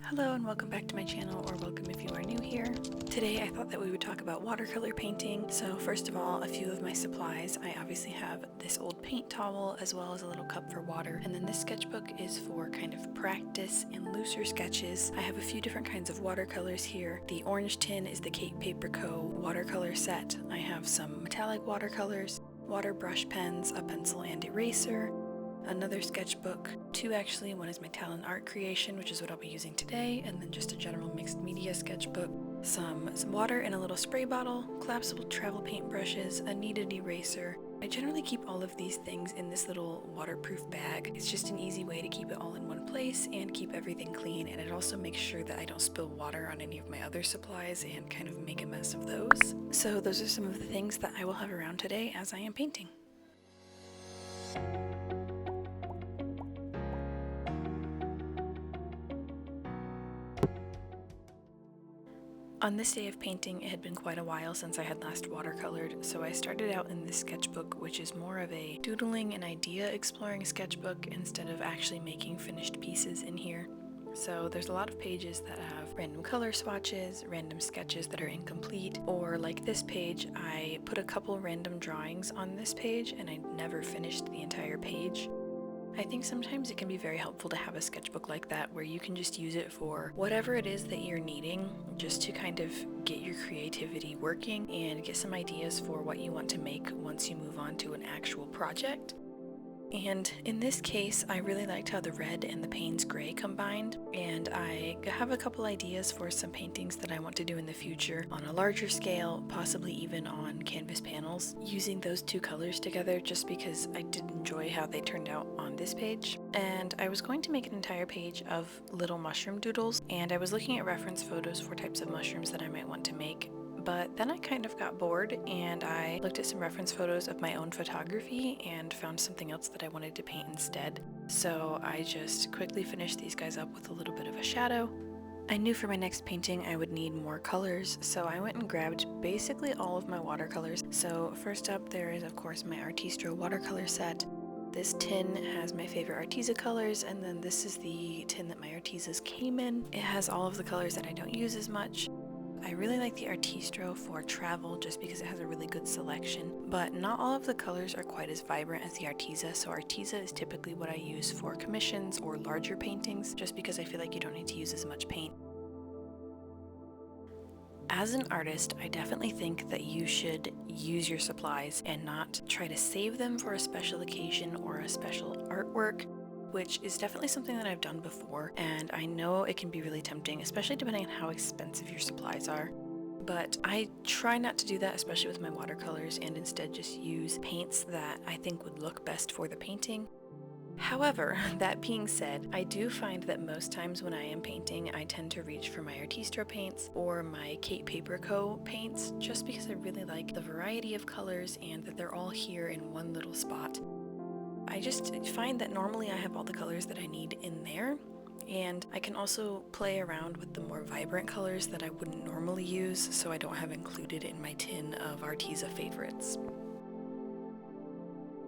Hello and welcome back to my channel, or welcome if you are new here. Today I thought that we would talk about watercolor painting. So first of all, a few of my supplies. I obviously have this old paint towel as well as a little cup for water, and then this sketchbook is for kind of practice and looser sketches. I have a few different kinds of watercolors here. The orange tin is the Kate Paper Co. watercolor set. I have some metallic watercolors, water brush pens, a pencil and eraser, another sketchbook, two actually. One is my talent art creation, which is what I'll be using today, and then just a general mixed media sketchbook, some water in a little spray bottle, collapsible travel paint brushes, a kneaded eraser. I generally keep all of these things in this little waterproof bag. It's just an easy way to keep it all in one place and keep everything clean, and it also makes sure that I don't spill water on any of my other supplies and kind of make a mess of those. So those are some of the things that I will have around today as I am painting. On this day of painting, it had been quite a while since I had last watercolored, so I started out in this sketchbook, which is more of a doodling and idea exploring sketchbook instead of actually making finished pieces in here. So there's a lot of pages that have random color swatches, random sketches that are incomplete, or like this page, I put a couple random drawings on this page and I never finished the entire page. I think sometimes it can be very helpful to have a sketchbook like that where you can just use it for whatever it is that you're needing, just to kind of get your creativity working and get some ideas for what you want to make once you move on to an actual project. And in this case, I really liked how the red and the Payne's gray combined, and I have a couple ideas for some paintings that I want to do in the future on a larger scale, possibly even on canvas panels, using those two colors together, just because I did enjoy how they turned out on this page. And I was going to make an entire page of little mushroom doodles, and I was looking at reference photos for types of mushrooms that I might want to make. But then I kind of got bored and I looked at some reference photos of my own photography and found something else that I wanted to paint instead. So I just quickly finished these guys up with a little bit of a shadow. I knew for my next painting I would need more colors, so I went and grabbed basically all of my watercolors. So first up there is of course my Artistro watercolor set. This tin has my favorite Arteza colors, and then this is the tin that my Artezas came in. It has all of the colors that I don't use as much. I really like the Artistro for travel just because it has a really good selection, but not all of the colors are quite as vibrant as the Arteza, so Arteza is typically what I use for commissions or larger paintings, just because I feel like you don't need to use as much paint. As an artist, I definitely think that you should use your supplies and not try to save them for a special occasion or a special artwork, which is definitely something that I've done before, and I know it can be really tempting, especially depending on how expensive your supplies are. But I try not to do that, especially with my watercolors, and instead just use paints that I think would look best for the painting. However, that being said, I do find that most times when I am painting, I tend to reach for my Artistro paints or my Kate Paper Co. paints, just because I really like the variety of colors and that they're all here in one little spot. I just find that normally I have all the colors that I need in there, and I can also play around with the more vibrant colors that I wouldn't normally use, so I don't have included in my tin of Arteza favorites.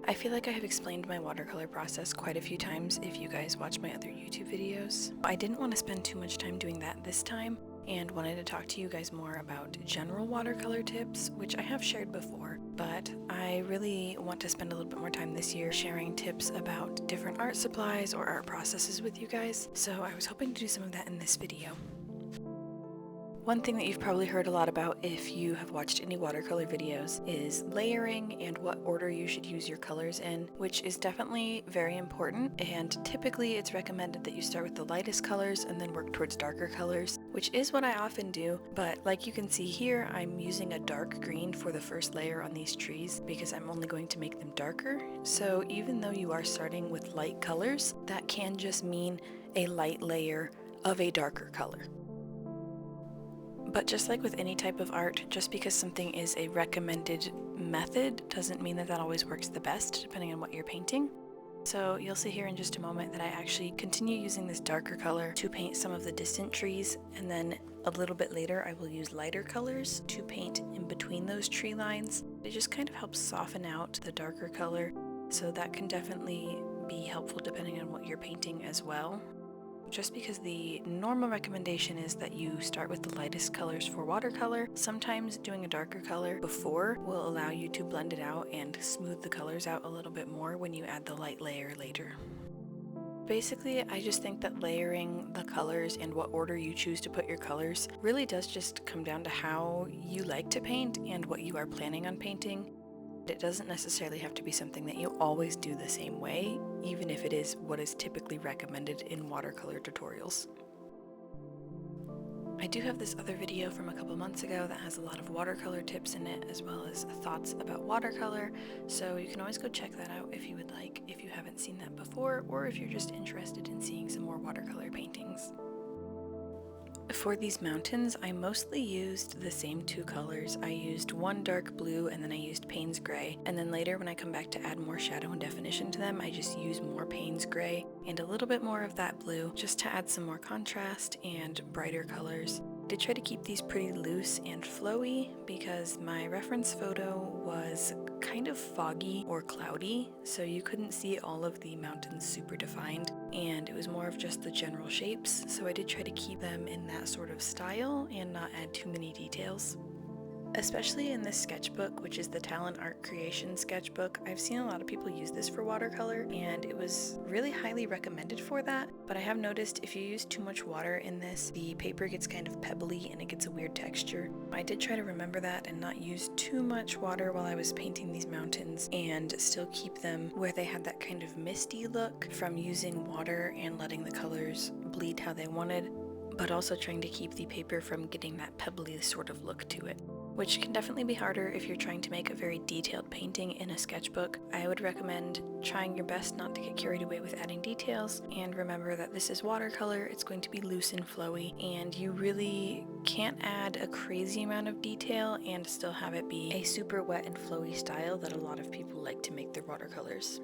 I feel like I have explained my watercolor process quite a few times if you guys watch my other YouTube videos. I didn't want to spend too much time doing that this time, and wanted to talk to you guys more about general watercolor tips, which I have shared before, but I really want to spend a little bit more time this year sharing tips about different art supplies or art processes with you guys, so I was hoping to do some of that in this video. One thing that you've probably heard a lot about if you have watched any watercolor videos is layering and what order you should use your colors in, which is definitely very important, and typically it's recommended that you start with the lightest colors and then work towards darker colors, which is what I often do, but like you can see here, I'm using a dark green for the first layer on these trees because I'm only going to make them darker. So even though you are starting with light colors, that can just mean a light layer of a darker color. But just like with any type of art, just because something is a recommended method doesn't mean that that always works the best, depending on what you're painting. So you'll see here in just a moment that I actually continue using this darker color to paint some of the distant trees, and then a little bit later I will use lighter colors to paint in between those tree lines. It just kind of helps soften out the darker color, so that can definitely be helpful depending on what you're painting as well. Just because the normal recommendation is that you start with the lightest colors for watercolor, sometimes doing a darker color before will allow you to blend it out and smooth the colors out a little bit more when you add the light layer later. Basically, I just think that layering the colors and what order you choose to put your colors really does just come down to how you like to paint and what you are planning on painting. It doesn't necessarily have to be something that you always do the same way, even if it is what is typically recommended in watercolor tutorials. I do have this other video from a couple months ago that has a lot of watercolor tips in it, as well as thoughts about watercolor, so you can always go check that out if you would like, if you haven't seen that before, or if you're just interested in seeing some more watercolor paintings. For these mountains, I mostly used the same two colors. I used one dark blue and then I used Payne's Gray, and then later when I come back to add more shadow and definition to them, I just use more Payne's Gray and a little bit more of that blue just to add some more contrast and brighter colors. I did try to keep these pretty loose and flowy because my reference photo was kind of foggy or cloudy, so you couldn't see all of the mountains super defined, and it was more of just the general shapes, so I did try to keep them in that sort of style and not add too many details. Especially in this sketchbook, which is the Talent Art Creation sketchbook, I've seen a lot of people use this for watercolor, and it was really highly recommended for that, but I have noticed if you use too much water in this, the paper gets kind of pebbly and it gets a weird texture. I did try to remember that and not use too much water while I was painting these mountains, and still keep them where they had that kind of misty look from using water and letting the colors bleed how they wanted, but also trying to keep the paper from getting that pebbly sort of look to it, which can definitely be harder if you're trying to make a very detailed painting in a sketchbook. I would recommend trying your best not to get carried away with adding details, and remember that this is watercolor, it's going to be loose and flowy, and you really can't add a crazy amount of detail and still have it be a super wet and flowy style that a lot of people like to make their watercolors.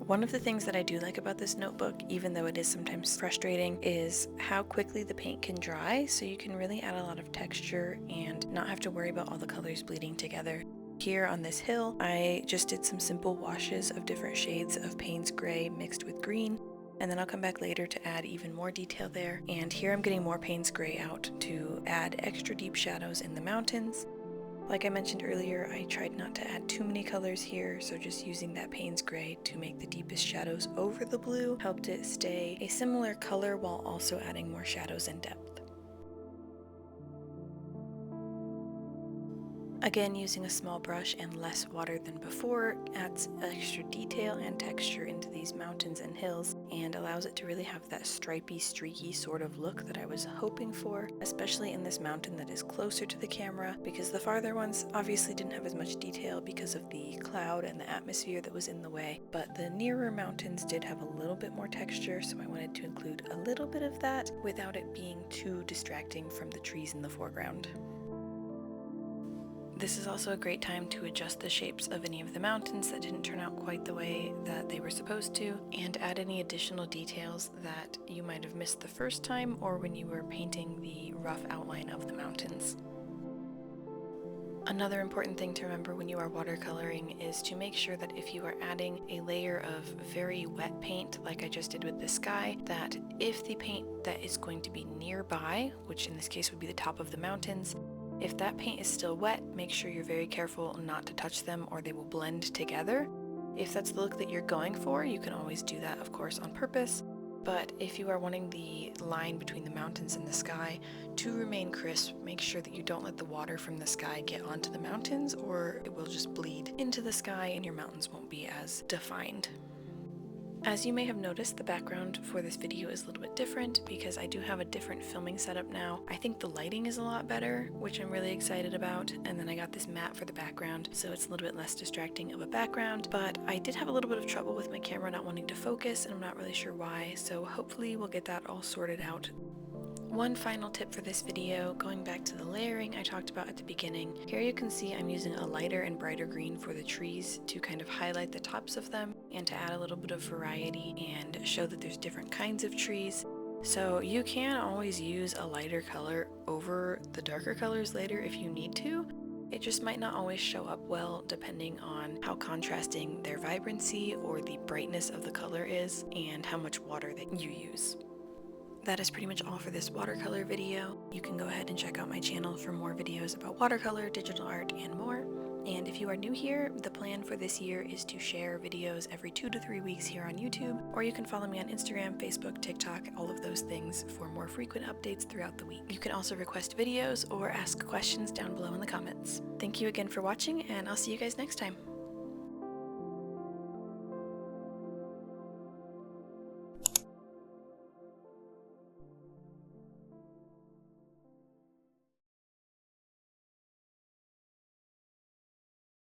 One of the things that I do like about this notebook, even though it is sometimes frustrating, is how quickly the paint can dry, so you can really add a lot of texture and not have to worry about all the colors bleeding together. Here on this hill, I just did some simple washes of different shades of Payne's Gray mixed with green, and then I'll come back later to add even more detail there. And here I'm getting more Payne's Gray out to add extra deep shadows in the mountains. Like I mentioned earlier, I tried not to add too many colors here, so just using that Payne's Gray to make the deepest shadows over the blue helped it stay a similar color while also adding more shadows and depth. Again, using a small brush and less water than before adds extra detail and texture into these mountains and hills and allows it to really have that stripy, streaky sort of look that I was hoping for, especially in this mountain that is closer to the camera, because the farther ones obviously didn't have as much detail because of the cloud and the atmosphere that was in the way, but the nearer mountains did have a little bit more texture, so I wanted to include a little bit of that without it being too distracting from the trees in the foreground. This is also a great time to adjust the shapes of any of the mountains that didn't turn out quite the way that they were supposed to, and add any additional details that you might have missed the first time or when you were painting the rough outline of the mountains. Another important thing to remember when you are watercoloring is to make sure that if you are adding a layer of very wet paint, like I just did with the sky, that if the paint that is going to be nearby, which in this case would be the top of the mountains, if that paint is still wet, make sure you're very careful not to touch them or they will blend together. If that's the look that you're going for, you can always do that, of course, on purpose. But if you are wanting the line between the mountains and the sky to remain crisp, make sure that you don't let the water from the sky get onto the mountains, or it will just bleed into the sky and your mountains won't be as defined. As you may have noticed, the background for this video is a little bit different because I do have a different filming setup now. I think the lighting is a lot better, which I'm really excited about, and then I got this mat for the background, so it's a little bit less distracting of a background, but I did have a little bit of trouble with my camera not wanting to focus, and I'm not really sure why, so hopefully we'll get that all sorted out. One final tip for this video, going back to the layering I talked about at the beginning. Here you can see I'm using a lighter and brighter green for the trees to kind of highlight the tops of them and to add a little bit of variety and show that there's different kinds of trees. So you can always use a lighter color over the darker colors later if you need to. It just might not always show up well depending on how contrasting their vibrancy or the brightness of the color is and how much water that you use. That is pretty much all for this watercolor video. You can go ahead and check out my channel for more videos about watercolor, digital art, and more. And if you are new here, the plan for this year is to share videos every 2 to 3 weeks here on YouTube, or you can follow me on Instagram, Facebook, TikTok, all of those things for more frequent updates throughout the week. You can also request videos or ask questions down below in the comments. Thank you again for watching, and I'll see you guys next time.